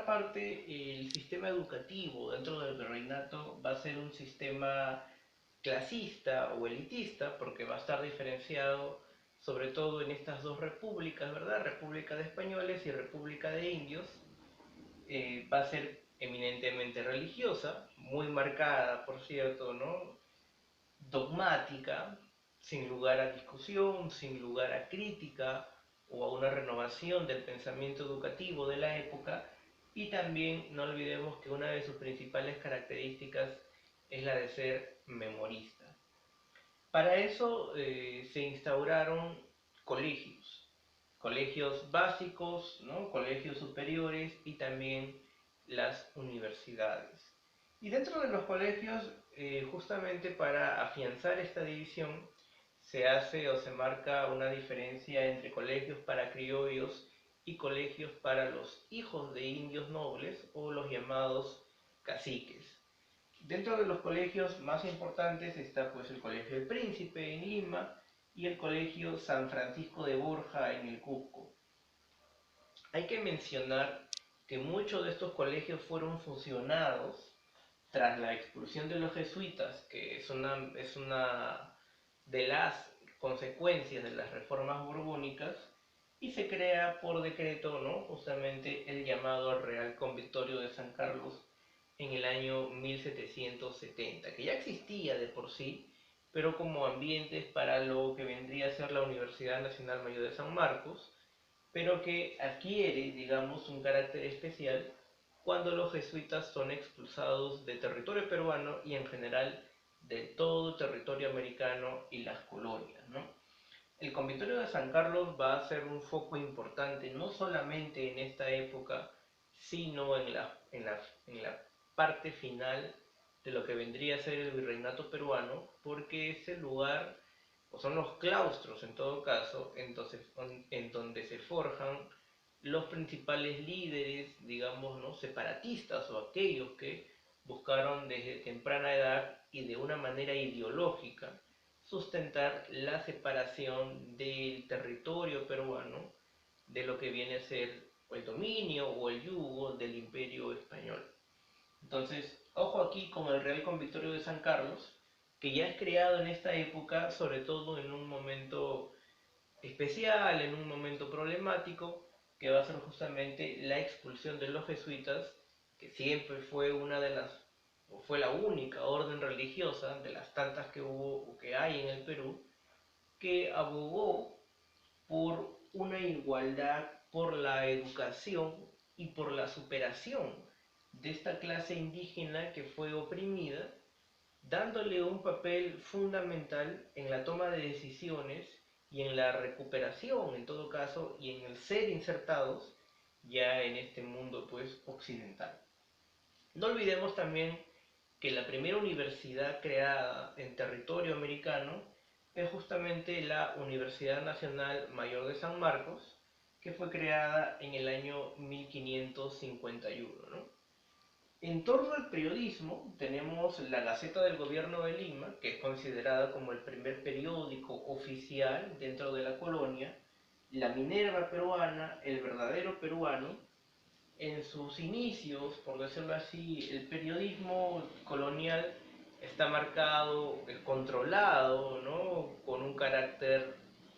parte, el sistema educativo dentro del virreinato va a ser un sistema clasista o elitista, porque va a estar diferenciado sobre todo en estas dos repúblicas, ¿verdad? República de Españoles y República de Indios. Va a ser eminentemente religiosa, muy marcada, por cierto, ¿no? Dogmática, sin lugar a discusión, sin lugar a crítica o a una renovación del pensamiento educativo de la época. Y también no olvidemos que una de sus principales características es la de ser memorista. Para eso se instauraron colegios, colegios básicos, ¿no? Colegios superiores y también las universidades. Y dentro de los colegios, justamente para afianzar esta división, se hace o se marca una diferencia entre colegios para criollos y colegios para los hijos de indios nobles o los llamados caciques. Dentro de los colegios más importantes está pues el Colegio del Príncipe en Lima y el Colegio San Francisco de Borja en el Cusco. Hay que mencionar que muchos de estos colegios fueron fusionados tras la expulsión de los jesuitas, que es una de las consecuencias de las reformas borbónicas, y se crea por decreto, ¿no? Justamente el llamado Real Convictorio de San Carlos en el año 1770, que ya existía de por sí, pero como ambientes para lo que vendría a ser la Universidad Nacional Mayor de San Marcos, pero que adquiere, digamos, un carácter especial cuando los jesuitas son expulsados de territorio peruano y en general de todo territorio americano y las colonias, ¿no? El Convictorio de San Carlos va a ser un foco importante no solamente en esta época, sino en la parte final de lo que vendría a ser el virreinato peruano, porque es el lugar, o son los claustros en todo caso, en donde se forjan los principales líderes, digamos, ¿no? Separatistas o aquellos que buscaron desde temprana edad y de una manera ideológica sustentar la separación del territorio peruano de lo que viene a ser el dominio o el yugo del imperio español. Entonces, ojo aquí con el Real Convictorio de San Carlos, que ya es creado en esta época, sobre todo en un momento especial, en un momento problemático, que va a ser justamente la expulsión de los jesuitas, que siempre fue una de las, o fue la única orden religiosa de las tantas que hubo o que hay en el Perú, que abogó por una igualdad, por la educación y por la superación de esta clase indígena que fue oprimida, dándole un papel fundamental en la toma de decisiones y en la recuperación, en todo caso, y en el ser insertados ya en este mundo pues occidental. No olvidemos también que la primera universidad creada en territorio americano es justamente la Universidad Nacional Mayor de San Marcos, que fue creada en el año 1551, ¿no? En torno al periodismo, tenemos la Gaceta del Gobierno de Lima, que es considerada como el primer periódico oficial dentro de la colonia, la Minerva peruana, el verdadero peruano. En sus inicios, por decirlo así, el periodismo colonial está marcado, controlado, ¿no? Con un carácter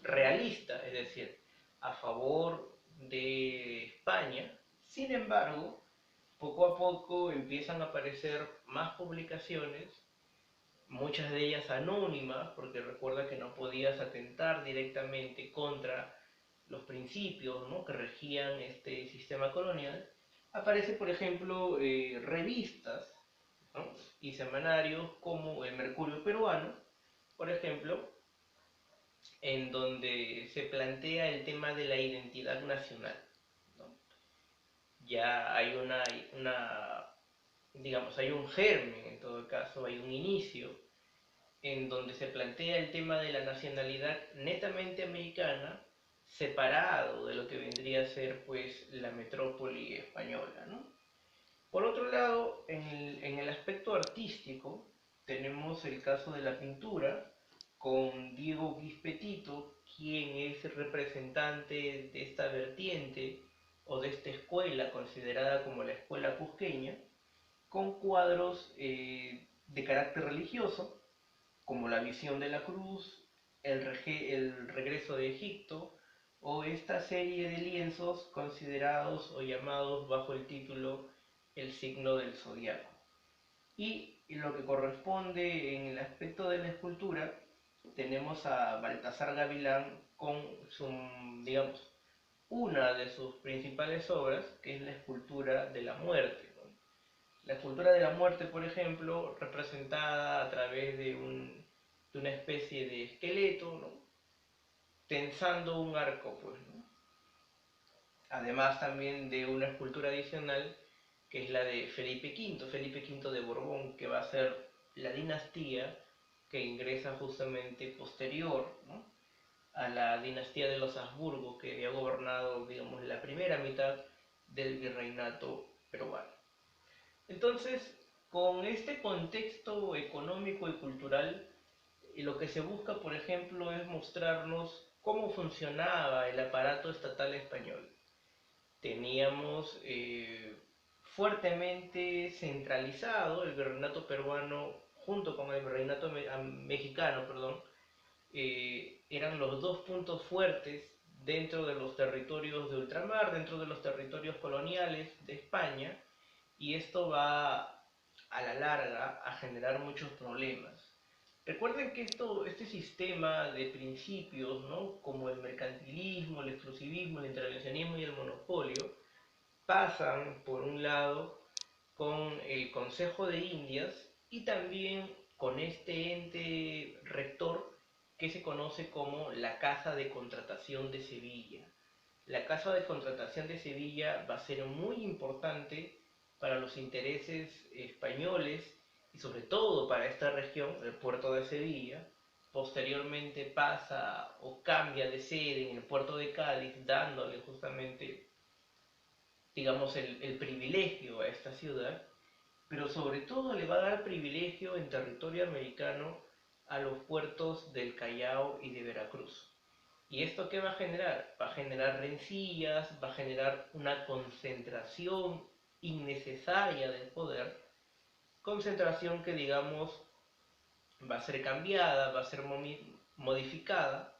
realista, es decir, a favor de España. Sin embargo, poco a poco empiezan a aparecer más publicaciones, muchas de ellas anónimas, porque recuerda que no podías atentar directamente contra los principios, ¿no? Que regían este sistema colonial. Aparece, por ejemplo, revistas, ¿no? Y semanarios como el Mercurio Peruano, por ejemplo, en donde se plantea el tema de la identidad nacional, ¿no? Ya hay digamos, hay un germen, en todo caso, hay un inicio en donde se plantea el tema de la nacionalidad netamente americana, separado de lo que vendría a ser pues la metrópoli española, ¿no? Por otro lado, en el aspecto artístico, tenemos el caso de la pintura, con Diego Guispetito, quien es representante de esta vertiente o de esta escuela considerada como la escuela cusqueña, con cuadros de carácter religioso, como la visión de la cruz, el regreso de Egipto, o esta serie de lienzos considerados o llamados bajo el título El signo del zodiaco. Y en lo que corresponde en el aspecto de la escultura, tenemos a Baltasar Gavilán con su, digamos, una de sus principales obras, que es la escultura de la muerte, ¿no? La escultura de la muerte, por ejemplo, representada a través de una especie de esqueleto, ¿no? Tensando un arco, pues, ¿no? Además también de una escultura adicional, que es la de Felipe V de Borbón, que va a ser la dinastía que ingresa justamente posterior, ¿no?, a la dinastía de los Habsburgo, que había gobernado, digamos, la primera mitad del virreinato peruano. Entonces, con este contexto económico y cultural, lo que se busca, por ejemplo, es mostrarnos cómo funcionaba el aparato estatal español. Teníamos fuertemente centralizado el virreinato peruano junto con el virreinato mexicano, perdón, eran los dos puntos fuertes dentro de los territorios de ultramar, dentro de los territorios coloniales de España, y esto va a la larga a generar muchos problemas. Recuerden que este sistema de principios, ¿no?, como el mercantilismo, el exclusivismo, el intervencionismo y el monopolio, pasan por un lado con el Consejo de Indias y también con este ente rector que se conoce como la Casa de Contratación de Sevilla. La Casa de Contratación de Sevilla va a ser muy importante para los intereses españoles y sobre todo para esta región, el puerto de Sevilla. Posteriormente pasa o cambia de sede en el puerto de Cádiz, dándole justamente, digamos, el privilegio a esta ciudad, pero sobre todo le va a dar privilegio en territorio americano a los puertos del Callao y de Veracruz. ¿Y esto qué va a generar? Va a generar rencillas, va a generar una concentración innecesaria del poder, concentración que, digamos, va a ser cambiada, va a ser modificada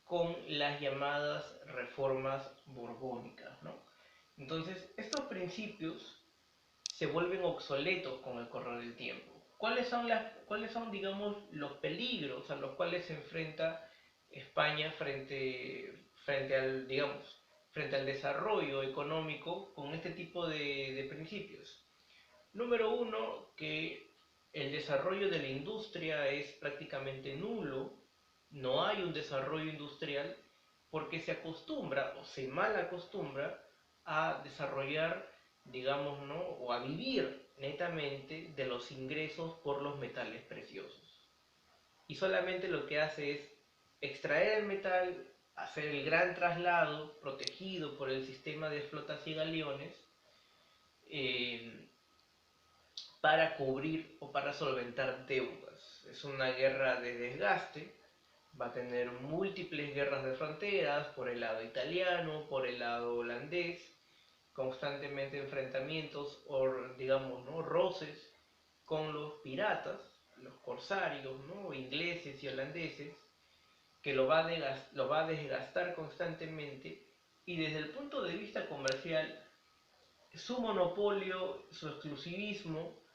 con las llamadas reformas borbónicas, ¿no? Entonces, estos principios se vuelven obsoletos con el correr del tiempo. ¿Cuáles son, digamos, los peligros a los cuales se enfrenta España frente al desarrollo económico con este tipo de principios? Número uno, que el desarrollo de la industria es prácticamente nulo, no hay un desarrollo industrial porque se acostumbra o se mal acostumbra a desarrollar, digamos, ¿no?, o a vivir netamente de los ingresos por los metales preciosos. Y solamente lo que hace es extraer el metal, hacer el gran traslado protegido por el sistema de flotas y galeones, eh, para cubrir o para solventar deudas. Es una guerra de desgaste, va a tener múltiples guerras de fronteras por el lado italiano, por el lado holandés, constantemente enfrentamientos o, digamos, ¿no?, roces con los piratas, los corsarios, ¿no?, ingleses y holandeses, que lo va a desgastar constantemente, y desde el punto de vista comercial, su monopolio, su exclusivismo,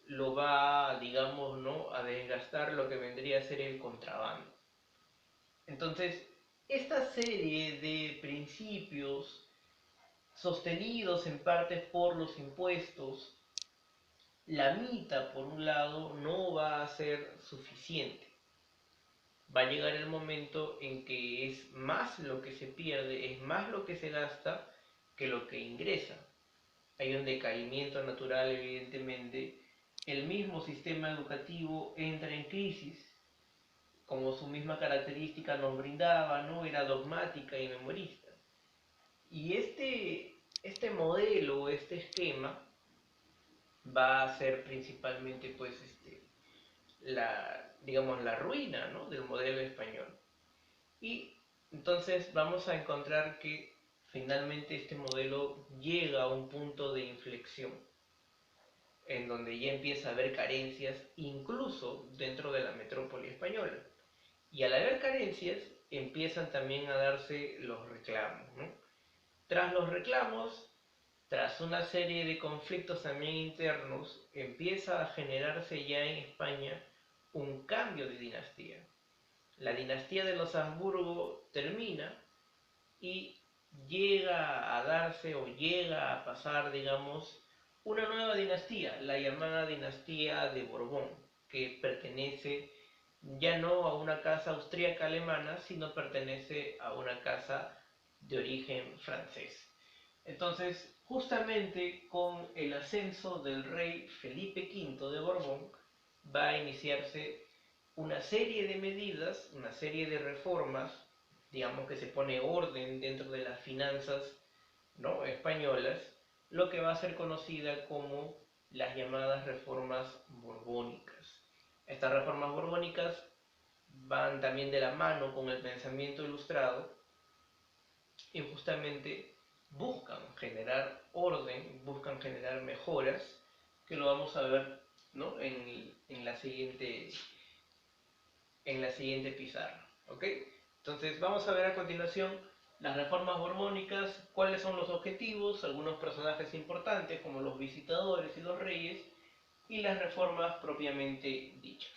lo va, digamos, ¿no?, a desgastar lo que vendría a ser el contrabando. Entonces, esta serie de principios sostenidos en parte por los impuestos, la mitad, por un lado, no va a ser suficiente. Va a llegar el momento en que es más lo que se pierde, es más lo que se gasta que lo que ingresa. Hay un decaimiento natural, evidentemente. El mismo sistema educativo entra en crisis, como su misma característica nos brindaba, ¿no? Era dogmática y memorista. Y este modelo, este esquema, va a ser principalmente, pues, digamos, la ruina, ¿no?, del modelo español. Y entonces vamos a encontrar que finalmente este modelo llega a un punto de inflexión en donde ya empieza a haber carencias incluso dentro de la metrópoli española. Y al haber carencias empiezan también a darse los reclamos, ¿no? Tras los reclamos, tras una serie de conflictos también internos, empieza a generarse ya en España un cambio de dinastía. La dinastía de los Habsburgo termina y llega a darse o llega a pasar, digamos, una nueva dinastía, la llamada dinastía de Borbón, que pertenece ya no a una casa austríaca alemana, sino pertenece a una casa de origen francés. Entonces, justamente con el ascenso del rey Felipe V de Borbón, va a iniciarse una serie de medidas, una serie de reformas, digamos que se pone orden dentro de las finanzas, ¿no?, españolas, lo que va a ser conocida como las llamadas reformas borbónicas. Estas reformas borbónicas van también de la mano con el pensamiento ilustrado y justamente buscan generar orden, buscan generar mejoras, que lo vamos a ver, ¿no?, en la siguiente pizarra. ¿Ok? Entonces vamos a ver a continuación las reformas borbónicas, cuáles son los objetivos, algunos personajes importantes como los visitadores y los reyes, y las reformas propiamente dichas.